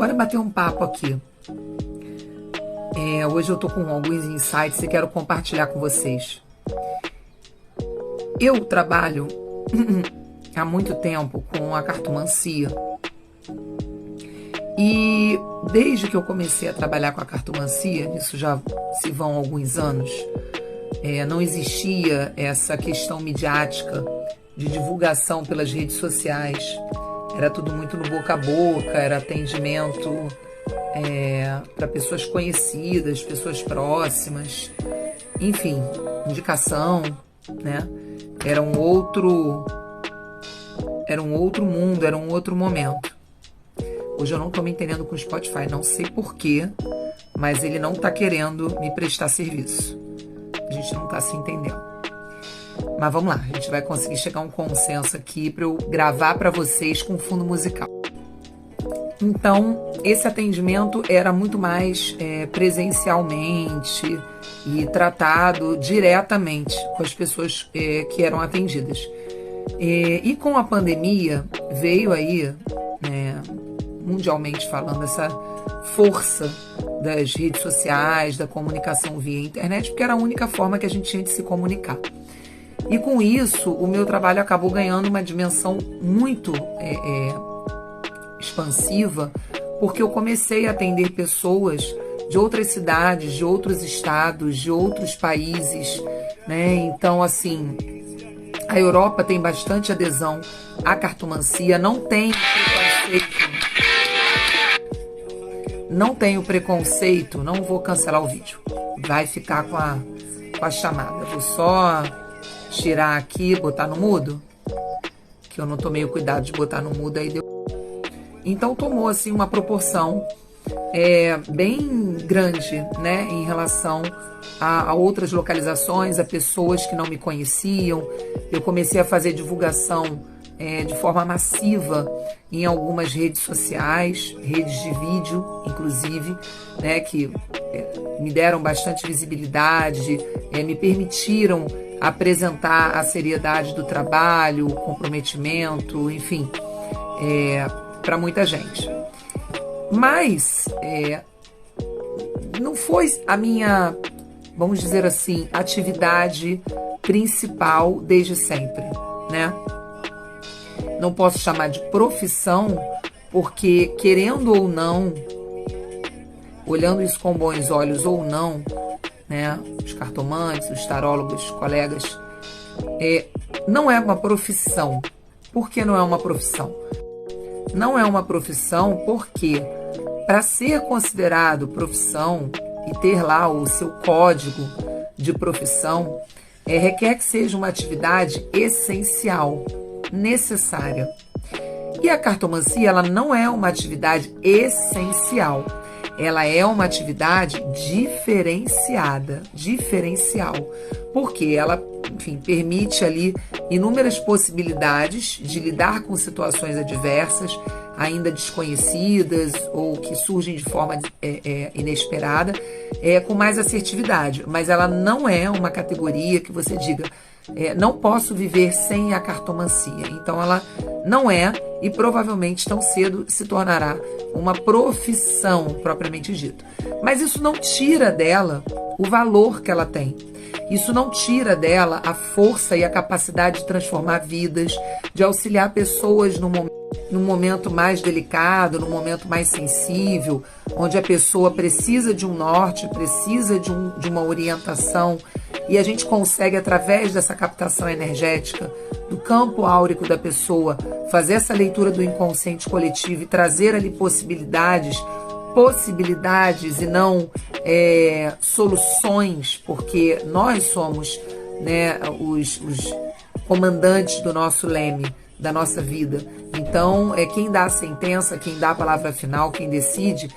Bora bater um papo aqui. Hoje eu tô com alguns insights e quero compartilhar com vocês. Eu trabalho há muito tempo com a cartomancia. E desde que eu comecei a trabalhar com a cartomancia, isso já se vão alguns anos, não existia essa questão midiática de divulgação pelas redes sociais. Era tudo muito no boca a boca, era atendimento para pessoas conhecidas, pessoas próximas, enfim, indicação, né? Era um outro mundo, era um outro momento. Hoje eu não estou me entendendo com o Spotify, não sei porquê, mas ele não está querendo me prestar serviço. A gente não está se entendendo. Mas vamos lá, a gente vai conseguir chegar a um consenso aqui para eu gravar para vocês com fundo musical. Então, esse atendimento era muito mais presencialmente e tratado diretamente com as pessoas que eram atendidas. E com a pandemia veio aí, mundialmente falando, essa força das redes sociais, da comunicação via internet, porque era a única forma que a gente tinha de se comunicar. E com isso, o meu trabalho acabou ganhando uma dimensão muito expansiva, porque eu comecei a atender pessoas de outras cidades, de outros estados, de outros países, né? Então, assim, a Europa tem bastante adesão à cartomancia, não tem preconceito, não vou cancelar o vídeo, vai ficar com a chamada, vou só tirar aqui, botar no mudo, que eu não tomei o cuidado de botar no mudo, aí deu. Então tomou assim uma proporção bem grande, né, em relação a outras localizações, a pessoas que não me conheciam. Eu comecei a fazer divulgação de forma massiva em algumas redes sociais, redes de vídeo, inclusive, né, que me deram bastante visibilidade, me permitiram apresentar a seriedade do trabalho, o comprometimento, enfim, para muita gente. Mas não foi a minha, vamos dizer assim, atividade principal desde sempre, né? Não posso chamar de profissão, porque querendo ou não, olhando isso com bons olhos ou não, né, os cartomantes, os tarólogos, colegas, não é uma profissão. Por que não é uma profissão? Não é uma profissão porque, para ser considerado profissão e ter lá o seu código de profissão, requer que seja uma atividade essencial, necessária. E a cartomancia, ela não é uma atividade essencial. Ela é uma atividade diferencial, porque ela, enfim, permite ali inúmeras possibilidades de lidar com situações adversas, ainda desconhecidas ou que surgem de forma inesperada, com mais assertividade. Mas ela não é uma categoria que você diga, não posso viver sem a cartomancia. Então ela não é, e provavelmente tão cedo se tornará uma profissão propriamente dita. Mas isso não tira dela o valor que ela tem. Isso não tira dela a força e a capacidade de transformar vidas, de auxiliar pessoas num momento mais delicado, num momento mais sensível, onde a pessoa precisa de um norte, precisa de uma orientação, e a gente consegue, através dessa captação energética do campo áurico da pessoa, fazer essa leitura do inconsciente coletivo e trazer ali possibilidades e não soluções, porque nós somos, né, os comandantes do nosso leme, da nossa vida. Então, quem dá a sentença, quem dá a palavra final, quem decide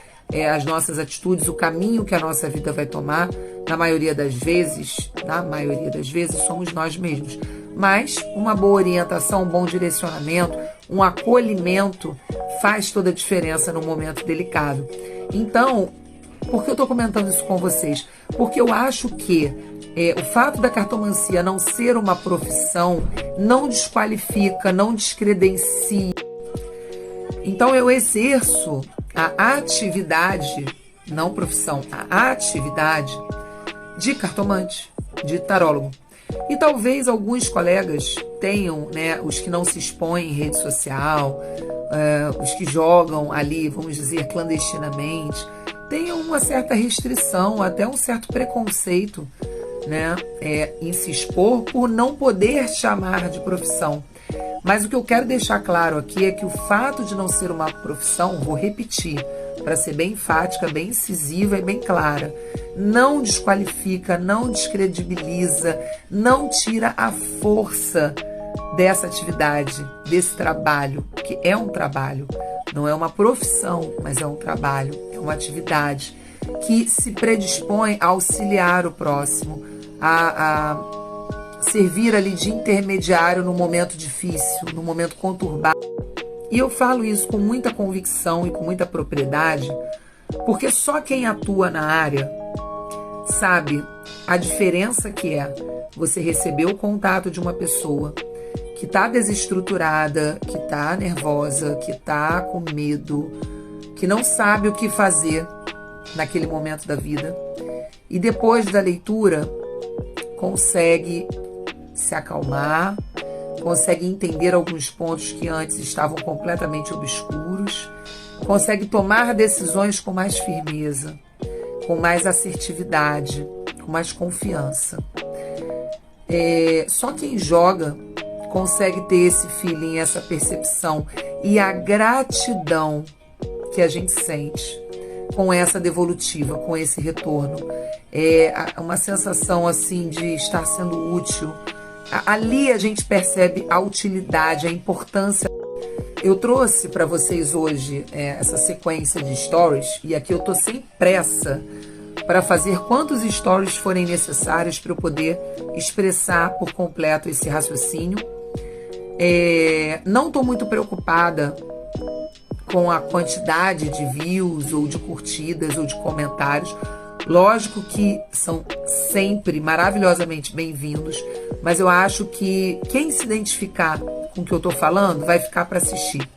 as nossas atitudes, o caminho que a nossa vida vai tomar, na maioria das vezes, somos nós mesmos. Mas uma boa orientação, um bom direcionamento, um acolhimento faz toda a diferença num momento delicado. Então, por que eu estou comentando isso com vocês? Porque eu acho que o fato da cartomancia não ser uma profissão não desqualifica, não descredencia. Então eu exerço a atividade, não profissão, a atividade de cartomante, de tarólogo. E talvez alguns colegas tenham, né, os que não se expõem em rede social, os que jogam ali, vamos dizer, clandestinamente, tenham uma certa restrição, até um certo preconceito, né, em se expor por não poder chamar de profissão. Mas o que eu quero deixar claro aqui é que o fato de não ser uma profissão, vou repetir, para ser bem enfática, bem incisiva e bem clara, não desqualifica, não descredibiliza, não tira a força dessa atividade, desse trabalho, que é um trabalho, não é uma profissão, mas é um trabalho, é uma atividade que se predispõe a auxiliar o próximo, a servir ali de intermediário no momento difícil, no momento conturbado. E eu falo isso com muita convicção e com muita propriedade, porque só quem atua na área sabe a diferença que é você receber o contato de uma pessoa que está desestruturada, que está nervosa, que está com medo, que não sabe o que fazer naquele momento da vida, e depois da leitura consegue se acalmar, consegue entender alguns pontos que antes estavam completamente obscuros, consegue tomar decisões com mais firmeza, com mais assertividade, com mais confiança. Só quem joga consegue ter esse feeling, essa percepção e a gratidão que a gente sente com essa devolutiva, com esse retorno. É uma sensação assim de estar sendo útil. Ali a gente percebe a utilidade, a importância. Eu trouxe para vocês hoje essa sequência de stories, e aqui eu tô sem pressa para fazer quantos stories forem necessários para eu poder expressar por completo esse raciocínio. Não estou muito preocupada com a quantidade de views ou de curtidas ou de comentários. Lógico que são sempre maravilhosamente bem-vindos, mas eu acho que quem se identificar com o que eu estou falando vai ficar para assistir.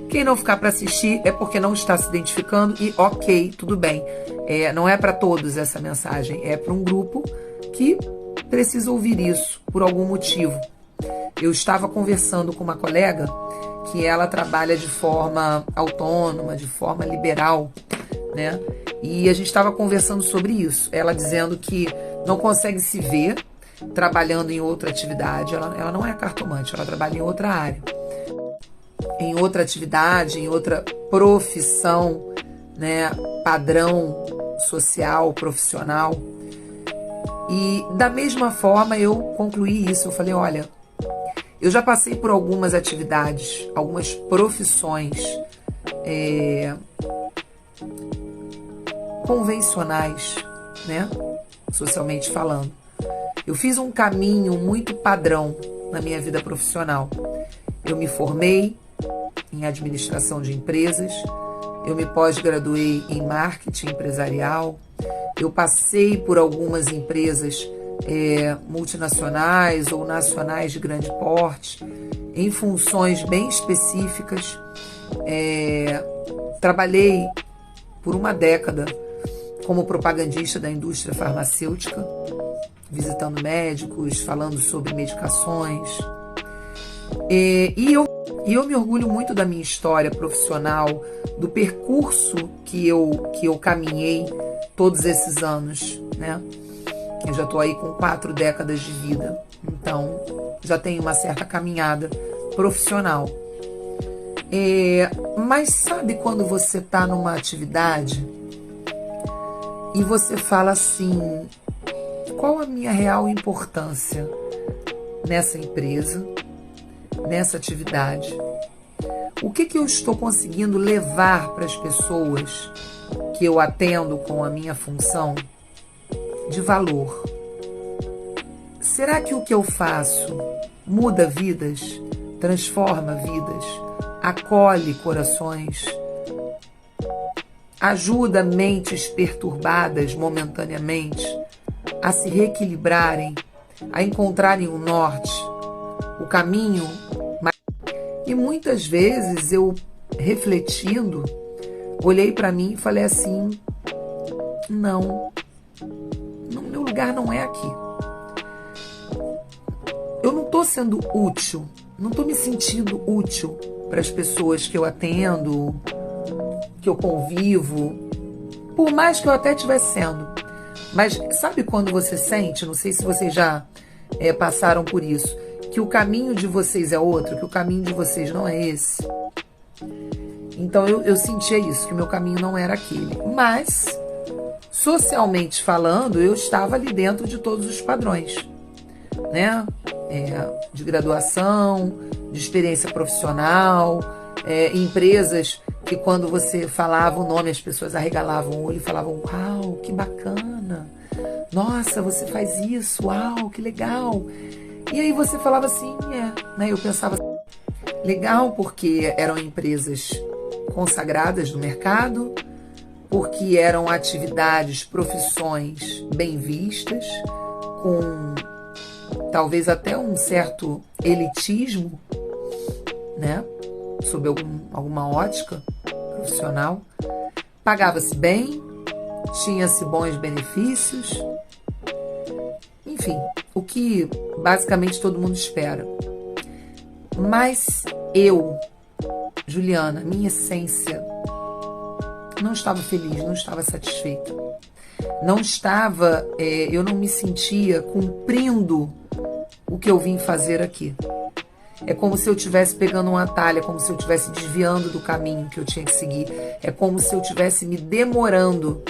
Quem não ficar para assistir é porque não está se identificando e ok, tudo bem. Não é para todos essa mensagem, é para um grupo que precisa ouvir isso por algum motivo. Eu estava conversando com uma colega que ela trabalha de forma autônoma, de forma liberal, né? E a gente estava conversando sobre isso. Ela dizendo que não consegue se ver trabalhando em outra atividade. Ela não é cartomante, ela trabalha em outra área, em outra atividade, em outra profissão, né? Padrão social, profissional. E da mesma forma eu concluí isso. Eu falei, olha, eu já passei por algumas atividades, algumas profissões convencionais, né? Socialmente falando. Eu fiz um caminho muito padrão na minha vida profissional. Eu me formei em administração de empresas, eu me pós-graduei em marketing empresarial, eu passei por algumas empresas multinacionais ou nacionais de grande porte, em funções bem específicas. Trabalhei por uma década como propagandista da indústria farmacêutica, visitando médicos, falando sobre medicações. E eu me orgulho muito da minha história profissional, do percurso que eu caminhei todos esses anos, né? Eu já estou aí com 4 décadas de vida, então já tenho uma certa caminhada profissional. Mas sabe quando você está numa atividade e você fala assim, qual a minha real importância nessa empresa, nessa atividade? O que eu estou conseguindo levar para as pessoas que eu atendo com a minha função de valor? Será que o que eu faço muda vidas, transforma vidas, acolhe corações, ajuda mentes perturbadas momentaneamente a se reequilibrarem, a encontrarem o norte, o caminho? E muitas vezes eu, refletindo, olhei para mim e falei assim, não, meu lugar não é aqui. Eu não estou sendo útil, não estou me sentindo útil para as pessoas que eu atendo, que eu convivo, por mais que eu até estivesse sendo. Mas sabe quando você sente, não sei se vocês já passaram por isso, que o caminho de vocês é outro, que o caminho de vocês não é esse? Então eu sentia isso, que o meu caminho não era aquele. Mas, socialmente falando, eu estava ali dentro de todos os padrões, né? De graduação, de experiência profissional, empresas que quando você falava o nome, as pessoas arregalavam o olho e falavam, uau, que bacana, nossa, você faz isso, uau, que legal. E aí você falava assim, né? Eu pensava assim, legal, porque eram empresas consagradas no mercado, porque eram atividades, profissões bem vistas, com talvez até um certo elitismo, né? Sob alguma ótica profissional. Pagava-se bem, tinha-se bons benefícios, enfim, o que basicamente todo mundo espera. Mas eu, Juliana, minha essência, não estava feliz, não estava satisfeita. Não estava, eu não me sentia cumprindo o que eu vim fazer aqui. É como se eu estivesse pegando um atalho, é como se eu estivesse desviando do caminho que eu tinha que seguir. É como se eu estivesse me demorando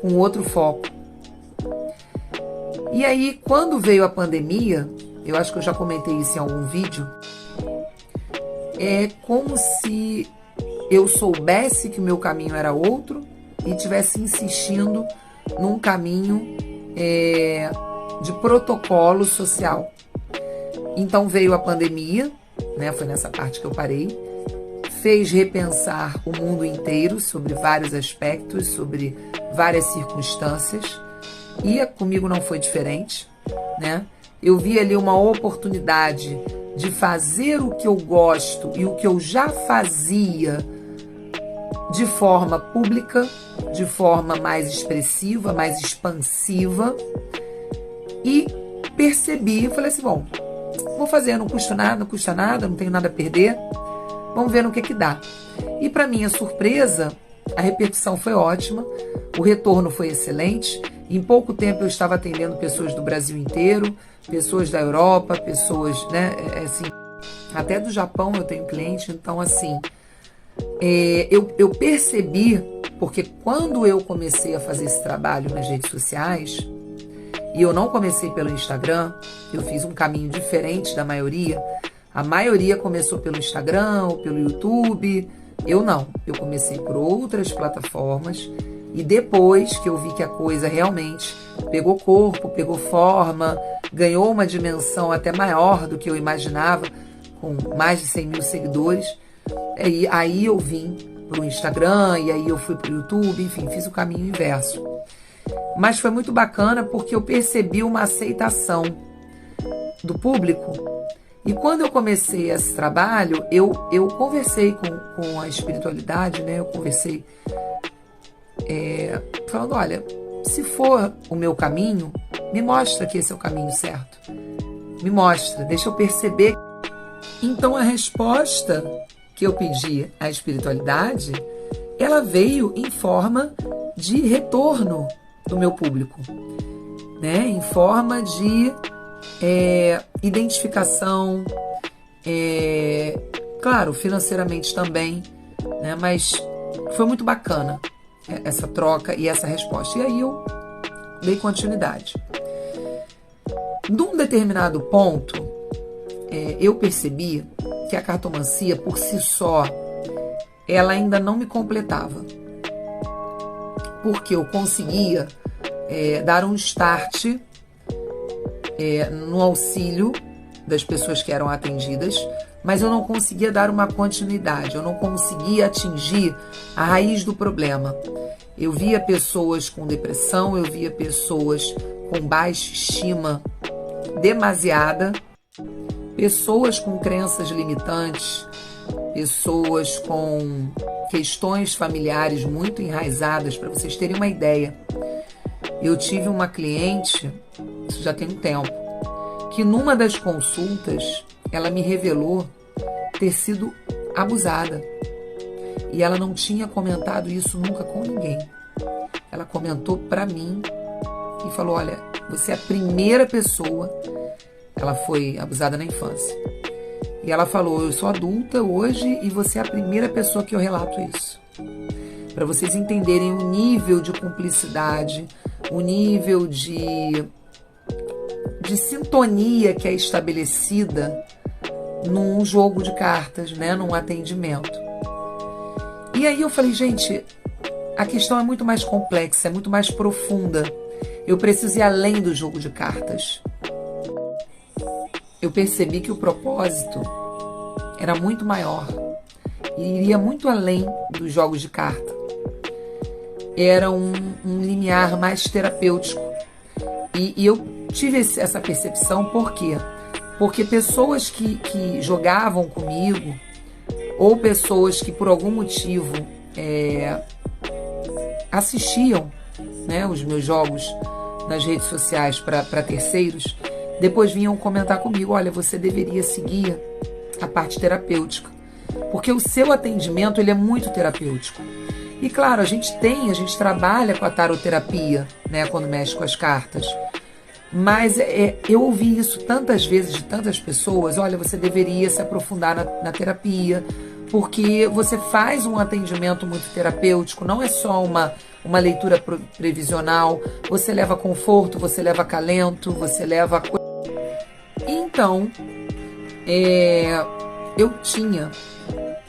com outro foco. E aí, quando veio a pandemia, eu acho que eu já comentei isso em algum vídeo, é como se eu soubesse que o meu caminho era outro e estivesse insistindo num caminho de protocolo social. Então veio a pandemia, né? Foi nessa parte que eu parei, fez repensar o mundo inteiro sobre vários aspectos, sobre várias circunstâncias, e comigo não foi diferente, né? Eu vi ali uma oportunidade de fazer o que eu gosto e o que eu já fazia de forma pública, de forma mais expressiva, mais expansiva, e percebi, falei assim, bom, vou fazer, não custa nada, não tenho nada a perder, vamos ver no que dá. E para minha surpresa, a repercussão foi ótima, o retorno foi excelente. Em pouco tempo eu estava atendendo pessoas do Brasil inteiro, pessoas da Europa, pessoas, né, assim, até do Japão eu tenho cliente. Então, assim, eu percebi, porque quando eu comecei a fazer esse trabalho nas redes sociais, e eu não comecei pelo Instagram, eu fiz um caminho diferente da maioria. A maioria começou pelo Instagram ou pelo YouTube. Eu não. Eu comecei por outras plataformas. E depois que eu vi que a coisa realmente pegou corpo, pegou forma, ganhou uma dimensão até maior do que eu imaginava, com mais de 100 mil seguidores, aí eu vim para o Instagram, e aí eu fui para o YouTube, enfim, fiz o caminho inverso. Mas foi muito bacana porque eu percebi uma aceitação do público. E quando eu comecei esse trabalho, eu conversei com a espiritualidade, né? Eu conversei falando, olha, se for o meu caminho, me mostra que esse é o caminho certo. Me mostra, deixa eu perceber. Então a resposta que eu pedi à espiritualidade, ela veio em forma de retorno do meu público, né? Em forma de identificação, claro, financeiramente também, né? Mas foi muito bacana essa troca e essa resposta. E aí eu dei continuidade. Num determinado ponto, eu percebi que a cartomancia, por si só, ela ainda não me completava. Porque eu conseguia dar um start no auxílio das pessoas que eram atendidas, mas eu não conseguia dar uma continuidade, eu não conseguia atingir a raiz do problema. Eu via pessoas com depressão, eu via pessoas com baixa estima demasiada, pessoas com crenças limitantes, pessoas com questões familiares muito enraizadas. Para vocês terem uma ideia, eu tive uma cliente, isso já tem um tempo, que numa das consultas ela me revelou ter sido abusada. E ela não tinha comentado isso nunca com ninguém. Ela comentou para mim e falou: olha, você é a primeira pessoa. Ela foi abusada na infância. E ela falou: eu sou adulta hoje e você é a primeira pessoa que eu relato isso. Para vocês entenderem o nível de cumplicidade, o nível de sintonia que é estabelecida num jogo de cartas, né, num atendimento. E aí eu falei: gente, a questão é muito mais complexa, é muito mais profunda. Eu preciso ir além do jogo de cartas. Eu percebi que o propósito era muito maior e iria muito além dos jogos de carta. Era um limiar mais terapêutico. E eu tive essa percepção, por quê? Porque pessoas que jogavam comigo, ou pessoas que por algum motivo assistiam, né, os meus jogos nas redes sociais para terceiros, depois vinham comentar comigo: olha, você deveria seguir a parte terapêutica, porque o seu atendimento ele é muito terapêutico. E claro, a gente trabalha com a taroterapia, né, quando mexe com as cartas. Mas eu ouvi isso tantas vezes de tantas pessoas: olha, você deveria se aprofundar na terapia, porque você faz um atendimento muito terapêutico, não é só uma leitura previsional, você leva conforto, você leva acalento, você leva... Então, eu tinha,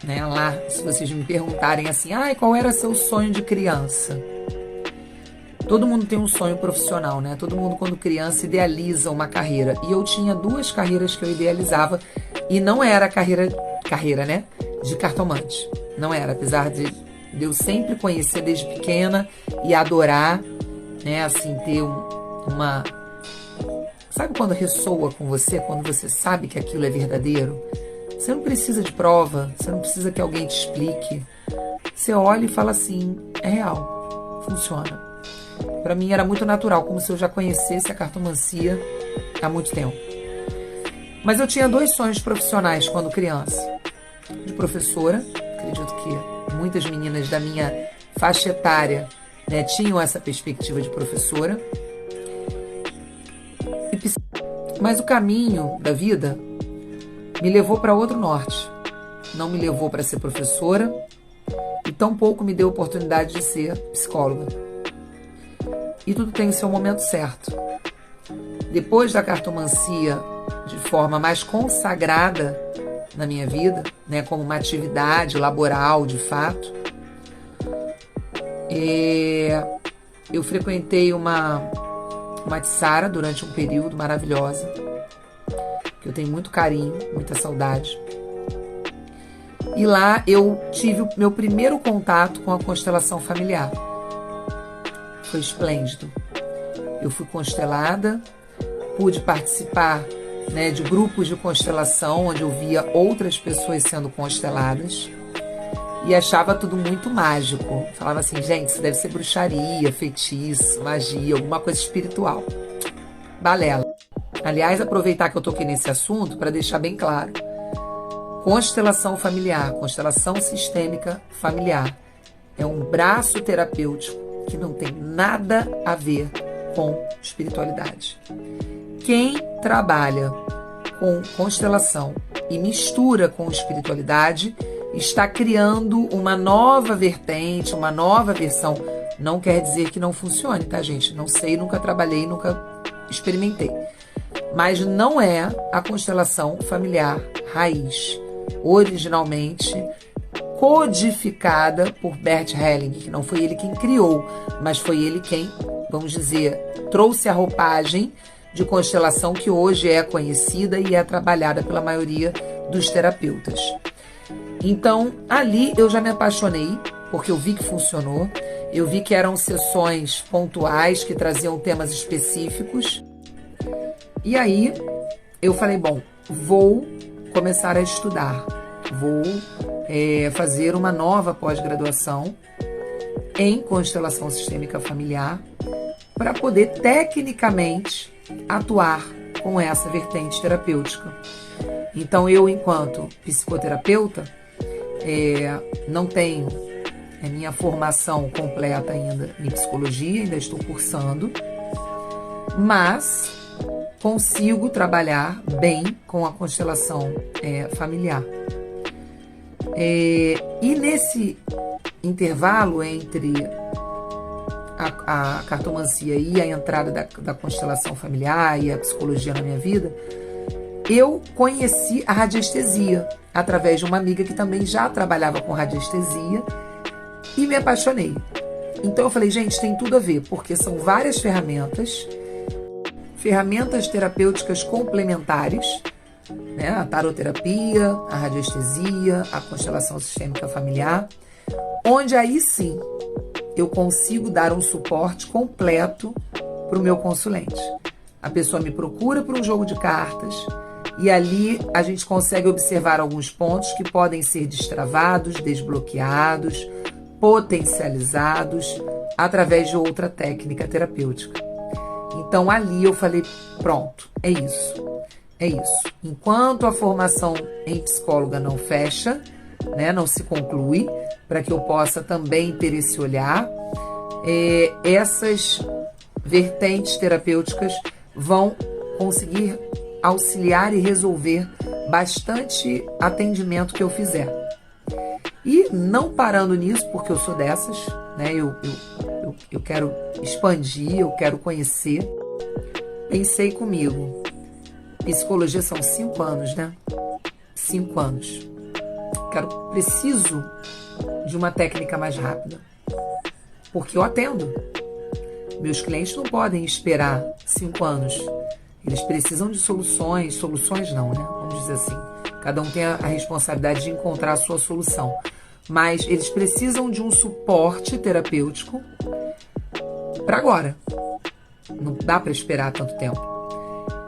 né, lá, se vocês me perguntarem assim: qual era seu sonho de criança? Todo mundo tem um sonho profissional, né? Todo mundo, quando criança, idealiza uma carreira. E eu tinha 2 carreiras que eu idealizava. E não era a carreira, né, de cartomante. Não era, apesar de eu sempre conhecer desde pequena e adorar, né, assim, ter uma... Sabe quando ressoa com você? Quando você sabe que aquilo é verdadeiro? Você não precisa de prova, você não precisa que alguém te explique. Você olha e fala assim: é real, funciona. Para mim era muito natural, como se eu já conhecesse a cartomancia há muito tempo. Mas eu tinha 2 sonhos profissionais quando criança. De professora, acredito que muitas meninas da minha faixa etária, né, tinham essa perspectiva de professora. Mas o caminho da vida me levou para outro norte. Não me levou para ser professora e tampouco me deu a oportunidade de ser psicóloga. E tudo tem o seu momento certo. Depois da cartomancia, de forma mais consagrada na minha vida, né, como uma atividade laboral de fato, eu frequentei uma tsara durante um período maravilhosa, que eu tenho muito carinho, muita saudade. E lá eu tive o meu primeiro contato com a constelação familiar. Foi esplêndido. Eu fui constelada, pude participar, né, de grupos de constelação, onde eu via outras pessoas sendo consteladas e achava tudo muito mágico. Falava assim: gente, isso deve ser bruxaria, feitiço, magia, alguma coisa espiritual. Balela. Aliás, aproveitar que eu toquei nesse assunto para deixar bem claro: constelação familiar, constelação sistêmica familiar, é um braço terapêutico que não tem nada a ver com espiritualidade. Quem trabalha com constelação e mistura com espiritualidade está criando uma nova vertente, uma nova versão. Não quer dizer que não funcione, tá, gente? Não sei, nunca trabalhei, nunca experimentei. Mas não é a constelação familiar raiz, originalmente codificada por Bert Helling, que não foi ele quem criou, mas foi ele quem, vamos dizer, trouxe a roupagem de constelação que hoje é conhecida e é trabalhada pela maioria dos terapeutas. Então, ali eu já me apaixonei, porque eu vi que funcionou, eu vi que eram sessões pontuais que traziam temas específicos. E aí eu falei: bom, vou começar a estudar, vou fazer uma nova pós-graduação em constelação sistêmica familiar para poder tecnicamente atuar com essa vertente terapêutica. Então eu, enquanto psicoterapeuta, não tenho minha formação completa ainda em psicologia, ainda estou cursando, mas consigo trabalhar bem com a constelação familiar. E nesse intervalo entre a cartomancia e a entrada da constelação familiar e a psicologia na minha vida, eu conheci a radiestesia através de uma amiga que também já trabalhava com radiestesia e me apaixonei. Então eu falei, gente, tem tudo a ver, porque são várias ferramentas terapêuticas complementares, né? A taroterapia, a radiestesia, a constelação sistêmica familiar, onde aí sim eu consigo dar um suporte completo para o meu consulente. A pessoa me procura para um jogo de cartas e ali a gente consegue observar alguns pontos que podem ser destravados, desbloqueados, potencializados através de outra técnica terapêutica. Então ali eu falei, pronto, é isso. Enquanto a formação em psicóloga não fecha, né, não se conclui, para que eu possa também ter esse olhar, essas vertentes terapêuticas vão conseguir auxiliar e resolver bastante atendimento que eu fizer. E não parando nisso, porque eu sou dessas, né, eu quero expandir, eu quero conhecer. Pensei comigo, psicologia são 5 anos, né? 5 anos. Preciso de uma técnica mais rápida, porque eu atendo. Meus clientes não podem esperar 5 anos. Eles precisam de soluções não, né? Vamos dizer assim. Cada um tem a responsabilidade de encontrar a sua solução. Mas eles precisam de um suporte terapêutico para agora. Não dá para esperar tanto tempo.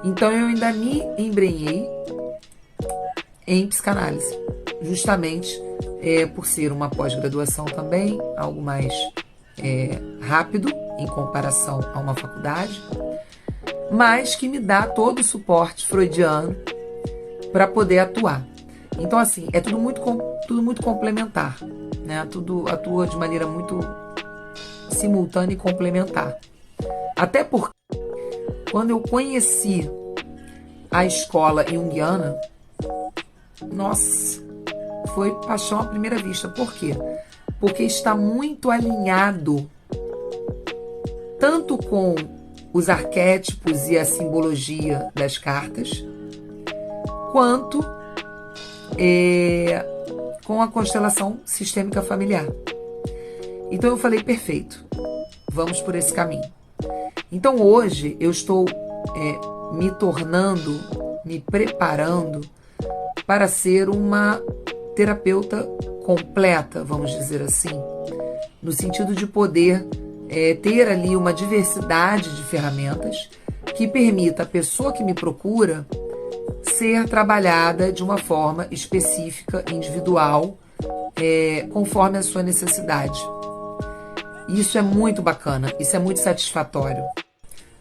Então eu ainda me embrenhei em psicanálise, justamente por ser uma pós-graduação também, algo mais rápido em comparação a uma faculdade, mas que me dá todo o suporte freudiano para poder atuar. Então, assim, é tudo muito complementar, né? Tudo atua de maneira muito simultânea e complementar. Até porque, quando eu conheci a escola junguiana, nossa, foi paixão à primeira vista. Por quê? Porque está muito alinhado tanto com os arquétipos e a simbologia das cartas, quanto com a constelação sistêmica familiar. Então eu falei, perfeito, vamos por esse caminho. Então hoje eu estou me preparando para ser uma terapeuta completa, vamos dizer assim, no sentido de poder ter ali uma diversidade de ferramentas que permita a pessoa que me procura ser trabalhada de uma forma específica, individual, conforme a sua necessidade. Isso é muito bacana, isso é muito satisfatório.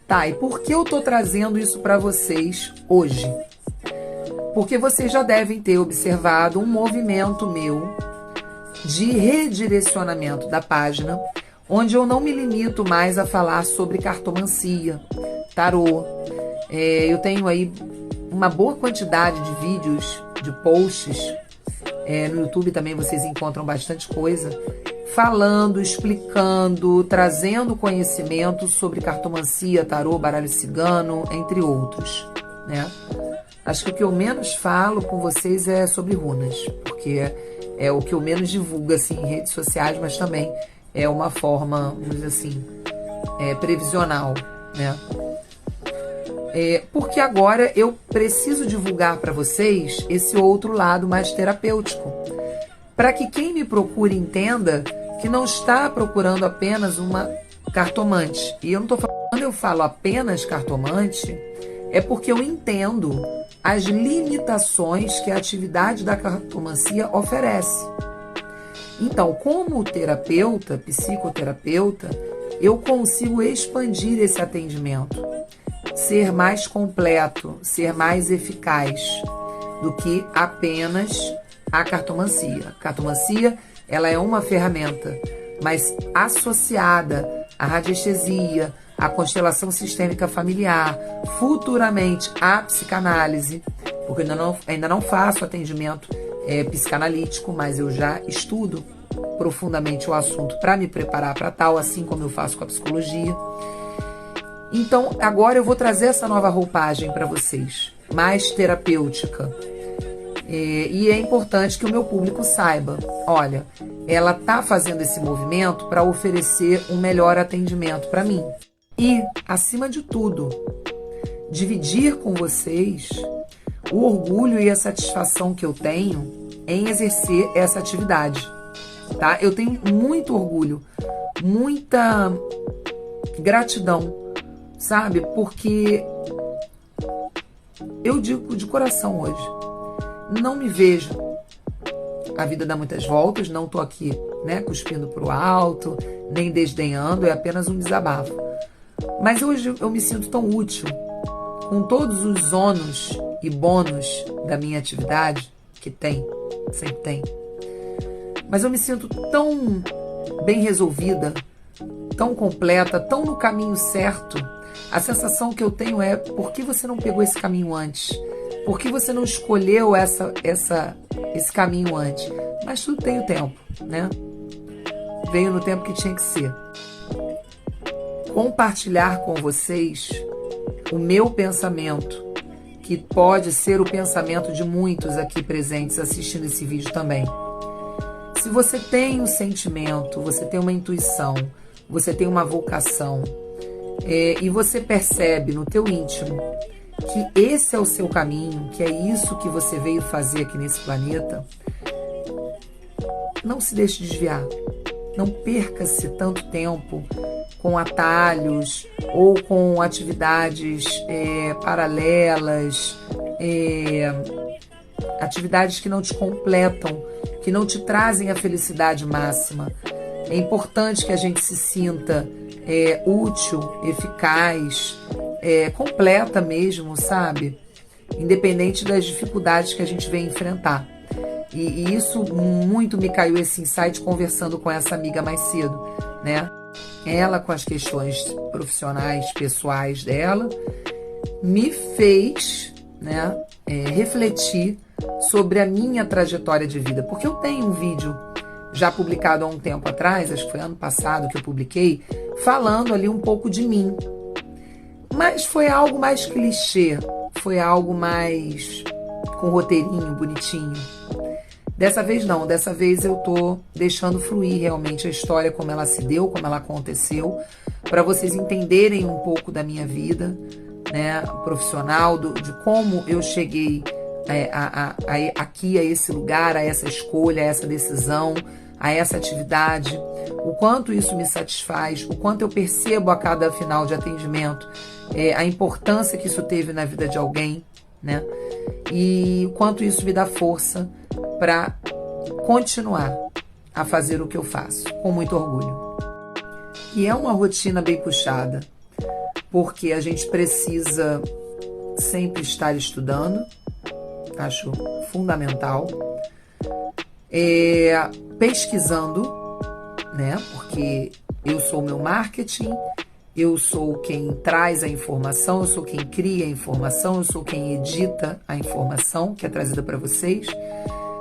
Tá, e por que eu tô trazendo isso para vocês hoje? Porque vocês já devem ter observado um movimento meu de redirecionamento da página, onde eu não me limito mais a falar sobre cartomancia, tarô. Eu tenho aí uma boa quantidade de vídeos, de posts. No YouTube também vocês encontram bastante coisa, falando, explicando, trazendo conhecimento sobre cartomancia, tarô, baralho cigano, entre outros, né? Acho que o que eu menos falo com vocês é sobre runas, porque é o que eu menos divulgo assim, em redes sociais, mas também é uma forma, vamos dizer assim, previsional, né? Porque agora eu preciso divulgar para vocês esse outro lado mais terapêutico, para que quem me procure entenda que não está procurando apenas uma cartomante. E eu não estou falando, quando eu falo apenas cartomante, é porque eu entendo as limitações que a atividade da cartomancia oferece. Então, como terapeuta, psicoterapeuta, eu consigo expandir esse atendimento, ser mais completo, ser mais eficaz do que apenas a cartomancia. A cartomancia, ela é uma ferramenta, mas associada à radiestesia, à constelação sistêmica familiar, futuramente à psicanálise, porque ainda não faço atendimento psicanalítico, mas eu já estudo profundamente o assunto para me preparar para tal, assim como eu faço com a psicologia. Então, agora eu vou trazer essa nova roupagem para vocês, mais terapêutica. E é importante que o meu público saiba, olha, ela está fazendo esse movimento para oferecer um melhor atendimento para mim. E, acima de tudo, dividir com vocês o orgulho e a satisfação que eu tenho em exercer essa atividade, tá? Eu tenho muito orgulho, muita gratidão, sabe? Porque eu digo de coração hoje, não me vejo. A vida dá muitas voltas, não tô aqui, né, cuspindo pro alto, nem desdenhando, é apenas um desabafo. Mas hoje eu me sinto tão útil, com todos os ônus e bônus da minha atividade, que tem, sempre tem. Mas eu me sinto tão bem resolvida, tão completa, tão no caminho certo. A sensação que eu tenho é, por que você não pegou esse caminho antes? Por que você não escolheu esse caminho antes? Mas tudo tem o tempo, né? Veio no tempo que tinha que ser. Compartilhar com vocês o meu pensamento, que pode ser o pensamento de muitos aqui presentes assistindo esse vídeo também. Se você tem um sentimento, você tem uma intuição, você tem uma vocação, e você percebe no teu íntimo que esse é o seu caminho, que é isso que você veio fazer aqui nesse planeta, não se deixe desviar. Não perca-se tanto tempo com atalhos ou com atividades paralelas, atividades que não te completam, que não te trazem a felicidade máxima. É importante que a gente se sinta útil, eficaz, completa mesmo, sabe? Independente das dificuldades que a gente vem enfrentar. E isso muito me caiu esse insight conversando com essa amiga mais cedo, né? Ela, com as questões profissionais, pessoais dela, me fez, né, refletir sobre a minha trajetória de vida. Porque eu tenho um vídeo já publicado há um tempo atrás, acho que foi ano passado que eu publiquei, falando ali um pouco de mim. Mas foi algo mais clichê, foi algo mais com roteirinho, bonitinho. Dessa vez não, dessa vez eu tô deixando fluir realmente a história como ela se deu, como ela aconteceu, para vocês entenderem um pouco da minha vida, né, profissional, de como eu cheguei aqui, a esse lugar, a essa escolha, a essa decisão, a essa atividade, o quanto isso me satisfaz, o quanto eu percebo a cada final de atendimento, a importância que isso teve na vida de alguém, né, e o quanto isso me dá força para continuar a fazer o que eu faço, com muito orgulho. E é uma rotina bem puxada, porque a gente precisa sempre estar estudando, acho fundamental, pesquisando, né? Porque eu sou o meu marketing, eu sou quem traz a informação, eu sou quem cria a informação, eu sou quem edita a informação que é trazida para vocês.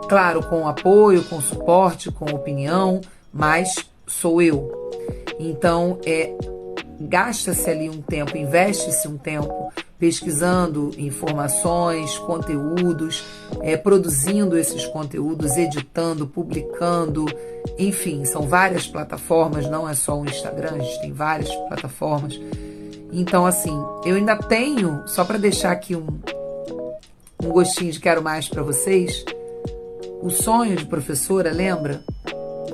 Claro, com apoio, com suporte, com opinião, mas sou eu. Então, gasta-se ali um tempo, investe-se um tempo pesquisando informações, conteúdos, produzindo esses conteúdos, editando, publicando, enfim, são várias plataformas, não é só o Instagram, a gente tem várias plataformas. Então, assim, eu ainda tenho, só para deixar aqui um gostinho de quero mais para vocês, o sonho de professora, lembra?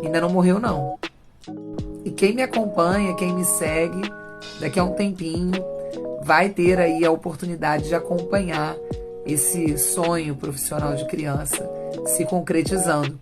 Ainda não morreu, não. E quem me acompanha, quem me segue, daqui a um tempinho, vai ter aí a oportunidade de acompanhar esse sonho profissional de criança se concretizando.